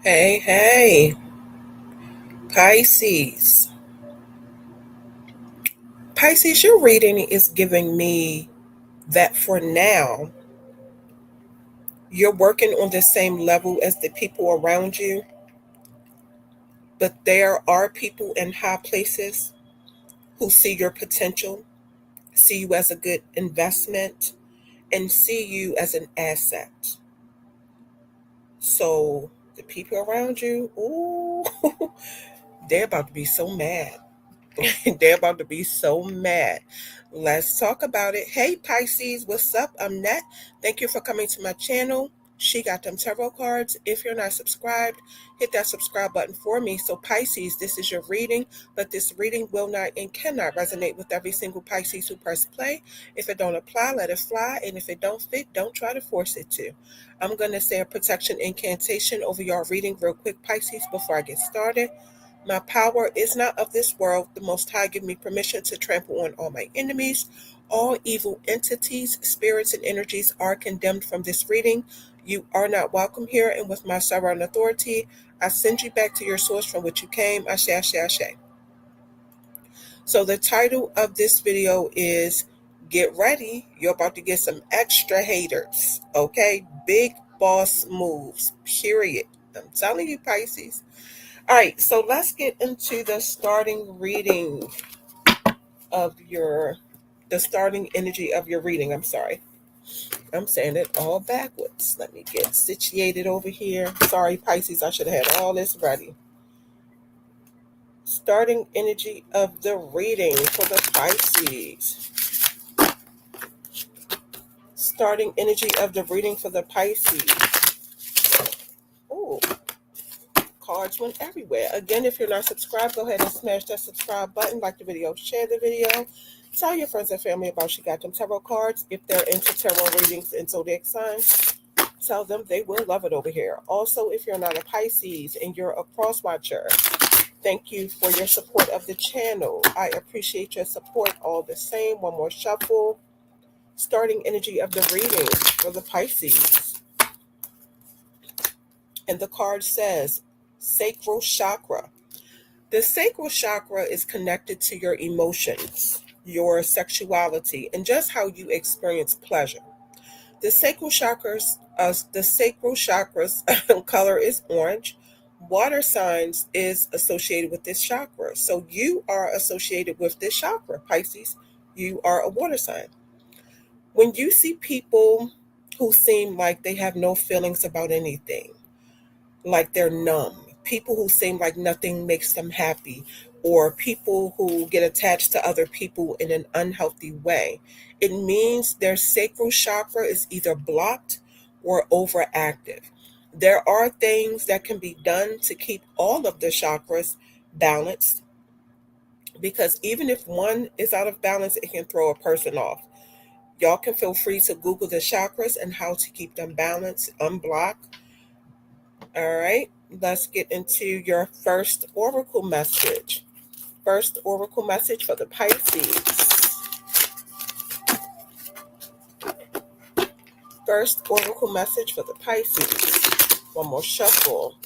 Hey, hey, Pisces. Pisces, your reading is giving me that for now, you're working on the same level as the people around you, but there are people in high places who see your potential, see you as a good investment, and see you as an asset. So the people around you, ooh, they're about to be so mad. They're about to be so mad. Let's talk about it. Hey Pisces, what's up? I'm Nat. Thank you for coming to my channel. She got them tarot cards. If you're not subscribed, hit that subscribe button for me. So Pisces, this is your reading, but this reading will not and cannot resonate with every single Pisces who press play. If it don't apply, let it fly. And if it don't fit, don't try to force it to. I'm going to say a protection incantation over your reading real quick, Pisces, before I get started. My power is not of this world. The Most High give me permission to trample on all my enemies. All evil entities, spirits, and energies are condemned from this reading. You are not welcome here, and with my sovereign authority, I send you back to your source from which you came. Ashe, ashe, ashe. So the title of this video is Get Ready. You're about to get some extra haters, okay? Big boss moves, period. I'm telling you, Pisces. All right, so let's get into the starting reading of the starting energy of your reading. I'm sorry. I'm saying it all backwards. Let me get situated over here. Sorry, Pisces, I should have had all this ready. Starting energy of the reading for the Pisces. Starting energy of the reading for the Pisces. Oh, cards went everywhere. Again, if you're not subscribed, go ahead and smash that subscribe button, like the video, share the video. Tell your friends and family about She Got Them Tarot cards. If they're into tarot readings and zodiac signs, tell them they will love it over here. Also, if you're not a Pisces and you're a cross watcher, thank you for your support of the channel. I appreciate your support all the same. One more shuffle. Starting energy of the reading for the Pisces. And the card says sacral chakra. The sacral chakra is connected to your emotions, your sexuality, and just how you experience pleasure. The sacral chakras color is orange. Water signs is associated with this chakra. So you are associated with this chakra, Pisces. You are a water sign. When you see people who seem like they have no feelings about anything, like they're numb, people who seem like nothing makes them happy, or people who get attached to other people in an unhealthy way, it means their sacral chakra is either blocked or overactive. There are things that can be done to keep all of the chakras balanced, because even if one is out of balance, it can throw a person off. Y'all can feel free to Google the chakras and how to keep them balanced, unblock. All right, let's get into your first oracle message. First oracle message for the Pisces. First oracle message for the Pisces. One more shuffle.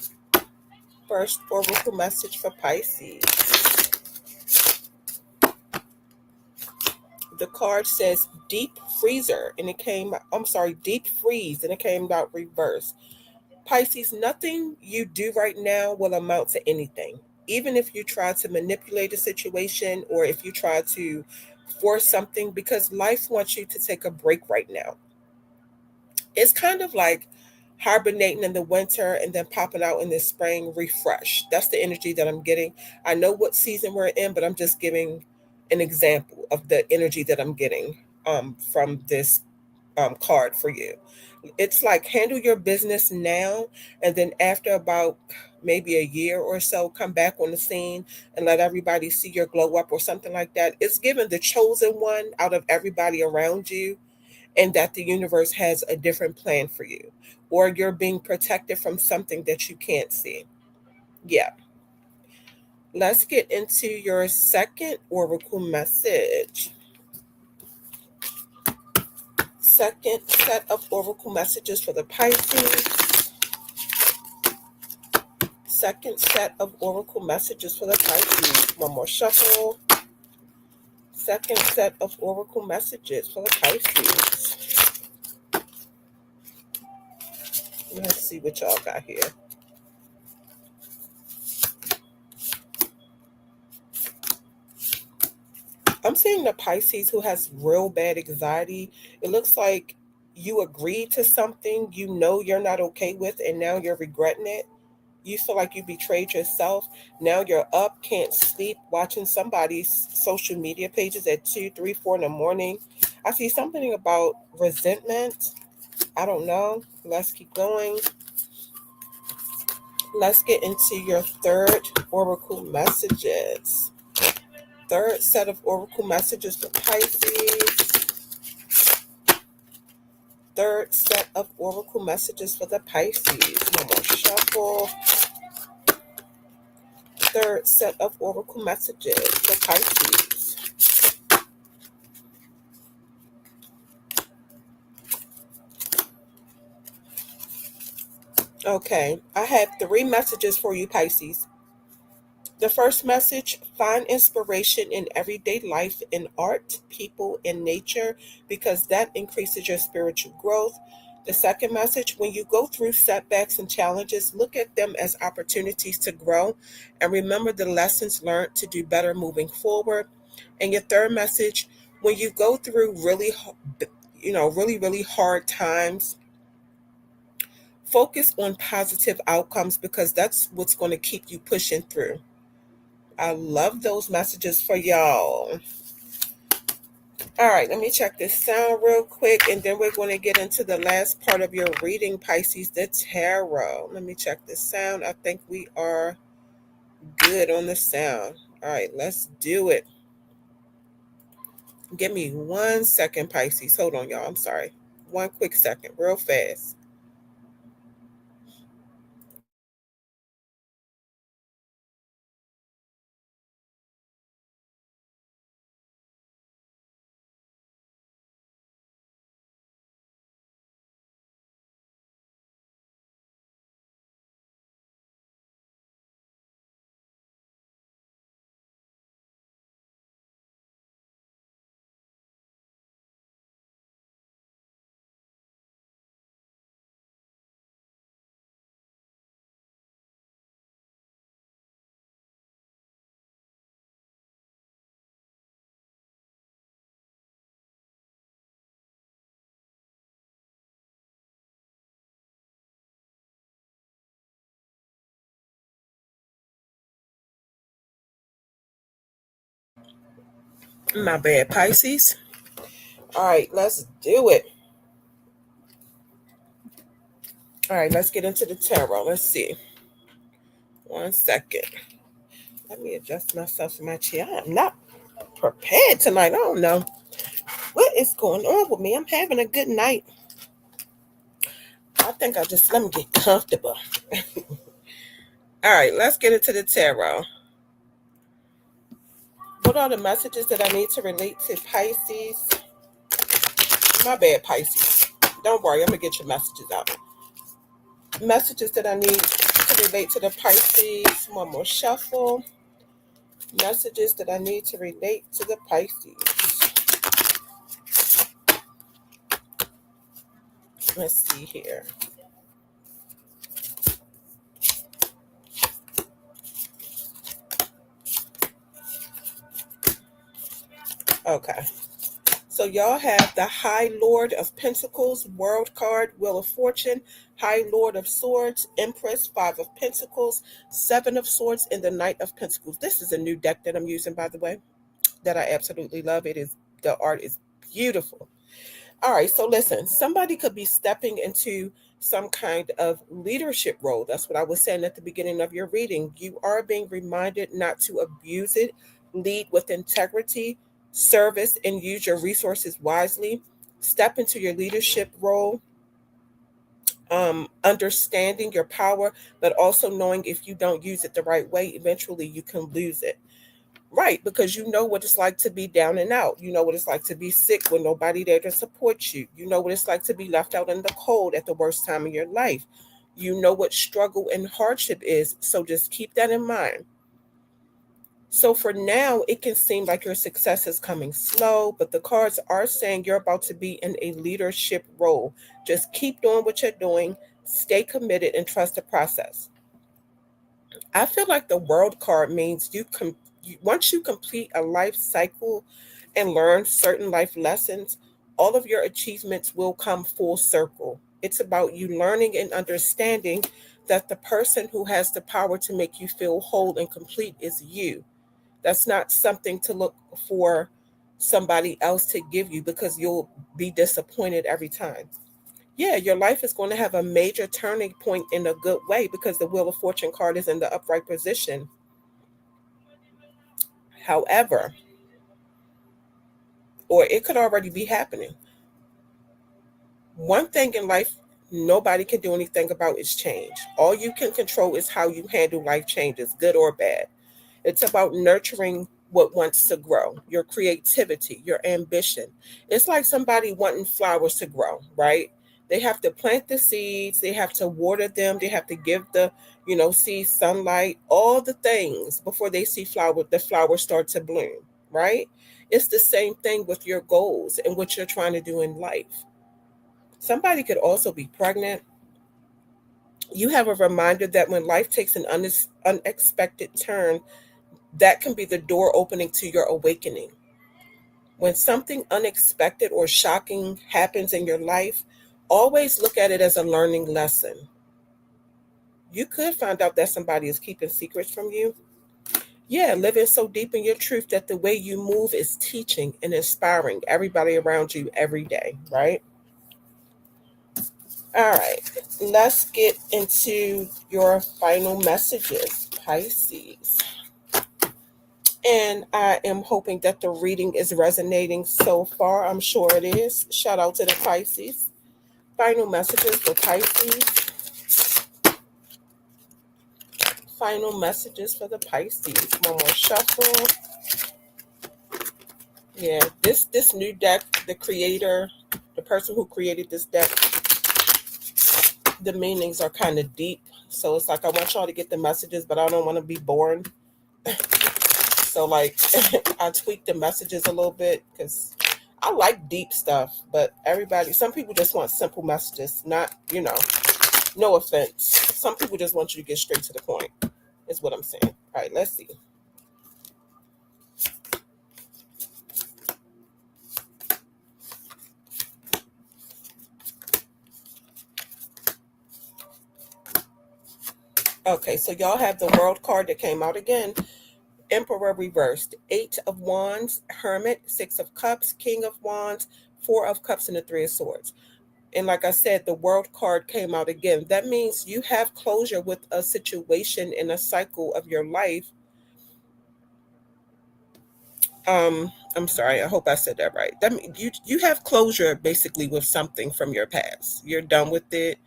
First oracle message for Pisces. The card says deep freezer, and deep freeze, and it came out reverse. Pisces, nothing you do right now will amount to anything. Even if you try to manipulate a situation or if you try to force something, because life wants you to take a break right now. It's kind of like hibernating in the winter and then popping out in the spring, refresh. That's the energy that I'm getting. I know what season we're in, but I'm just giving an example of the energy that I'm getting from this card for you. It's like handle your business now, and then after about maybe a year or so, come back on the scene and let everybody see your glow up or something like that. It's given the chosen one out of everybody around you, and that the universe has a different plan for you, or you're being protected from something that you can't see. Yeah. Let's get into your second oracle message. Second set of oracle messages for the Pisces. Second set of oracle messages for the Pisces. One more shuffle. Second set of oracle messages for the Pisces. Let's see what y'all got here. I'm seeing the Pisces who has real bad anxiety. It looks like you agreed to something you know you're not okay with, and now you're regretting it. You feel like you betrayed yourself. Now you're up, can't sleep, watching somebody's social media pages at 2, 3, 4 in the morning. I see something about resentment. I don't know. Let's keep going. Let's get into your third oracle messages. Third set of oracle messages for Pisces. Third set of oracle messages for the Pisces. One more shuffle. Third set of oracle messages for Pisces. Okay, I have 3 messages for you, Pisces. The first message: find inspiration in everyday life, in art, people, and nature, because that increases your spiritual growth. The second message: when you go through setbacks and challenges, look at them as opportunities to grow and remember the lessons learned to do better moving forward. And your third message: when you go through really hard times, focus on positive outcomes, because that's what's going to keep you pushing through. I love those messages for y'all. All right, let me check this sound real quick, and then we're going to get into the last part of your reading, Pisces, the tarot. Let me check this sound. I think we are good on the sound. All right, let's do it. Give me 1 second, Pisces. Hold on, y'all. I'm sorry. One quick second, real fast. My bad, Pisces. All right, let's do it. All right, let's get into the tarot. Let's see. 1 second. Let me adjust myself in my chair. I'm not prepared tonight. I don't know what is going on with me. I'm having a good night. I think let me get comfortable. All right, let's get into the tarot. What are the messages that I need to relate to Pisces? My bad, Pisces. Don't worry, I'm going to get your messages out. Messages that I need to relate to the Pisces. One more shuffle. Messages that I need to relate to the Pisces. Let's see here. Okay. So y'all have the High Lord of Pentacles, World card, Wheel of Fortune, High Lord of Swords, Empress, Five of Pentacles, Seven of Swords, and the Knight of Pentacles. This is a new deck that I'm using, by the way, that I absolutely love. The art is beautiful. All right, so listen, somebody could be stepping into some kind of leadership role. That's what I was saying at the beginning of your reading. You are being reminded not to abuse it, lead with integrity, service, and use your resources wisely. Step into your leadership role, understanding your power, but also knowing if you don't use it the right way, eventually you can lose it. Right, because you know what it's like to be down and out. You know what it's like to be sick with nobody there to support you. You know what it's like to be left out in the cold at the worst time of your life. You know what struggle and hardship is, so just keep that in mind. So for now, it can seem like your success is coming slow, but the cards are saying you're about to be in a leadership role. Just keep doing what you're doing, stay committed, and trust the process. I feel like the world card means once you complete a life cycle and learn certain life lessons, all of your achievements will come full circle. It's about you learning and understanding that the person who has the power to make you feel whole and complete is you. That's not something to look for somebody else to give you, because you'll be disappointed every time. Yeah, your life is going to have a major turning point in a good way because the Wheel of Fortune card is in the upright position. However, or it could already be happening. One thing in life nobody can do anything about is change. All you can control is how you handle life changes, good or bad. It's about nurturing what wants to grow, your creativity, your ambition. It's like somebody wanting flowers to grow, right? They have to plant the seeds, they have to water them, they have to give seed sunlight, all the things before they see the flowers start to bloom, right? It's the same thing with your goals and what you're trying to do in life. Somebody could also be pregnant. You have a reminder that when life takes an unexpected turn, that can be the door opening to your awakening. When something unexpected or shocking happens in your life, always look at it as a learning lesson. You could find out that somebody is keeping secrets from you. Yeah, living so deep in your truth that the way you move is teaching and inspiring everybody around you every day, right? All right, let's get into your final messages, Pisces. And I am hoping that the reading is resonating so far. I'm sure it is. Shout out to the Pisces. Final messages for Pisces. Final messages for the Pisces. One more shuffle. Yeah, this new deck, the creator, the person who created this deck, the meanings are kind of deep. So it's like I want y'all to get the messages, but I don't want to be boring. So like I tweak the messages a little bit because I like deep stuff, but some people just want simple messages, not, no offense. Some people just want you to get straight to the point, is what I'm saying. All right, let's see. Okay, so y'all have the World card that came out again. Emperor reversed, 8 of Wands, Hermit, 6 of Cups, King of Wands, 4 of Cups, and the 3 of Swords. And like I said, the World card came out again. That means you have closure with a situation in a cycle of your life. I'm sorry, I hope I said that right. That means you have closure basically with something from your past. You're done with it.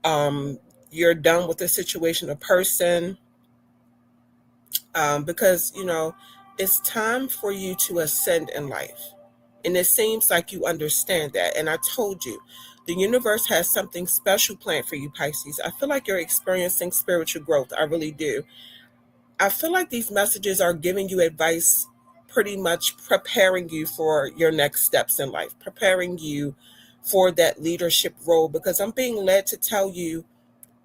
Um, you're done with the situation, a person, because it's time for you to ascend in life. And it seems like you understand that. And I told you, the universe has something special planned for you, Pisces. I feel like you're experiencing spiritual growth. I really do. I feel like these messages are giving you advice, pretty much preparing you for your next steps in life, preparing you for that leadership role, because I'm being led to tell you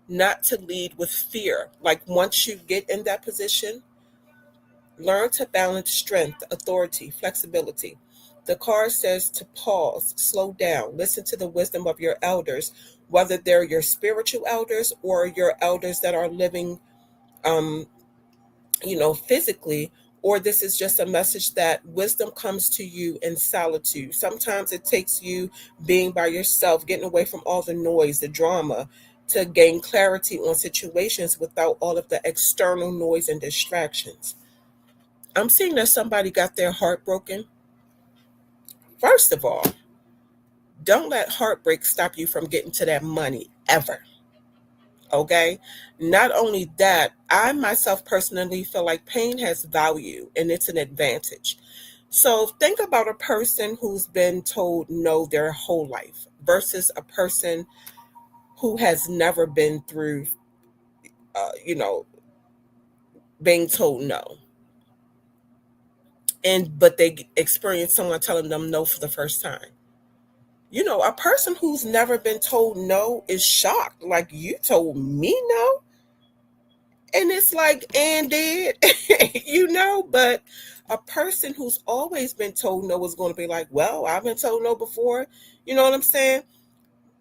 not to lead with fear. Like once you get in that position, learn to balance strength, authority, flexibility. The card says to pause, slow down, listen to the wisdom of your elders, whether they're your spiritual elders or your elders that are living, um, physically, or this is just a message that wisdom comes to you in solitude. Sometimes it takes you being by yourself, getting away from all the noise, the drama, to gain clarity on situations without all of the external noise and distractions. I'm seeing that somebody got their heart broken. First of all, don't let heartbreak stop you from getting to that money ever. Okay. Not only that, I myself personally feel like pain has value and it's an advantage. So think about a person who's been told no their whole life versus a person who has never been through, you know, being told no. But they experience someone telling them no for the first time. A person who's never been told no is shocked. Like, you told me no? And it's like, and did, but a person who's always been told no is going to be like, well, I've been told no before. You know what I'm saying?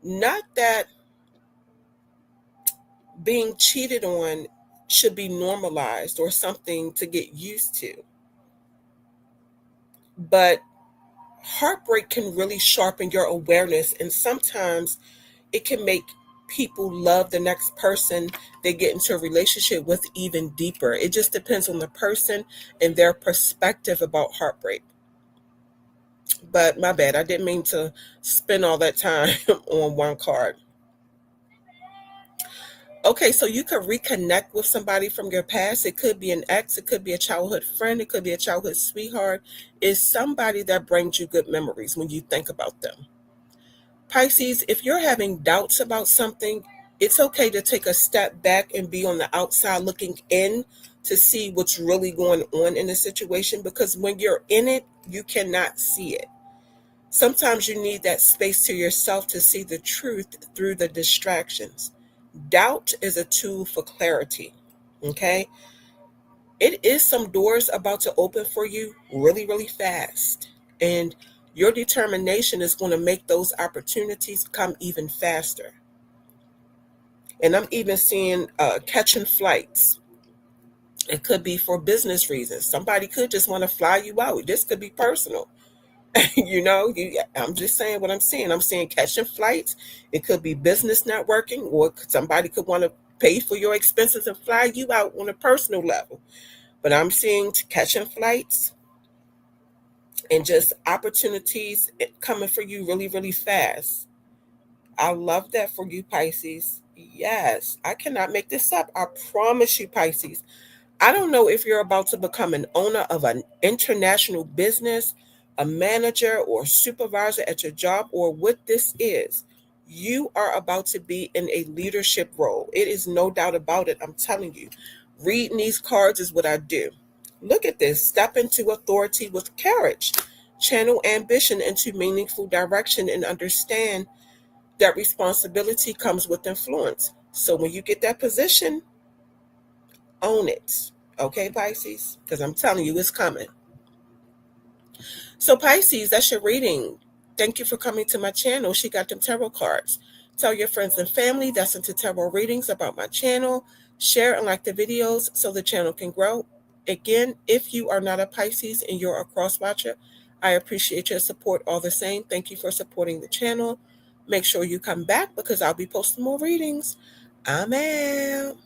Not that being cheated on should be normalized or something to get used to. But heartbreak can really sharpen your awareness, and sometimes it can make people love the next person they get into a relationship with even deeper. It just depends on the person and their perspective about heartbreak. But my bad, I didn't mean to spend all that time on one card. Okay, so you could reconnect with somebody from your past. It could be an ex, it could be a childhood friend, it could be a childhood sweetheart. It's somebody that brings you good memories when you think about them. Pisces, if you're having doubts about something, it's okay to take a step back and be on the outside looking in to see what's really going on in the situation, because when you're in it, you cannot see it. Sometimes you need that space to yourself to see the truth through the distractions. Doubt is a tool for clarity. Okay? It is some doors about to open for you really, really fast. And your determination is going to make those opportunities come even faster. And I'm even seeing catching flights. It could be for business reasons. Somebody could just want to fly you out. This could be personal. I'm just saying what I'm seeing. I'm seeing catching flights. It could be business networking, or somebody could want to pay for your expenses and fly you out on a personal level. But I'm seeing catching flights and just opportunities coming for you really, really fast. I love that for you, Pisces. Yes, I cannot make this up. I promise you, Pisces. I don't know if you're about to become an owner of an international business, a manager or supervisor at your job, or what this is. You are about to be in a leadership role. It is no doubt about it. I'm telling you. Reading these cards is what I do. Look at this. Step into authority with courage. Channel ambition into meaningful direction and understand that responsibility comes with influence. So when you get that position, own it. Okay, Pisces? Because I'm telling you, it's coming. So, Pisces, that's your reading. Thank you for coming to my channel. She got them tarot cards. Tell your friends and family that's into tarot readings about my channel. Share and like the videos so the channel can grow. Again, if you are not a Pisces and you're a cross watcher, I appreciate your support all the same. Thank you for supporting the channel. Make sure you come back because I'll be posting more readings. I'm out.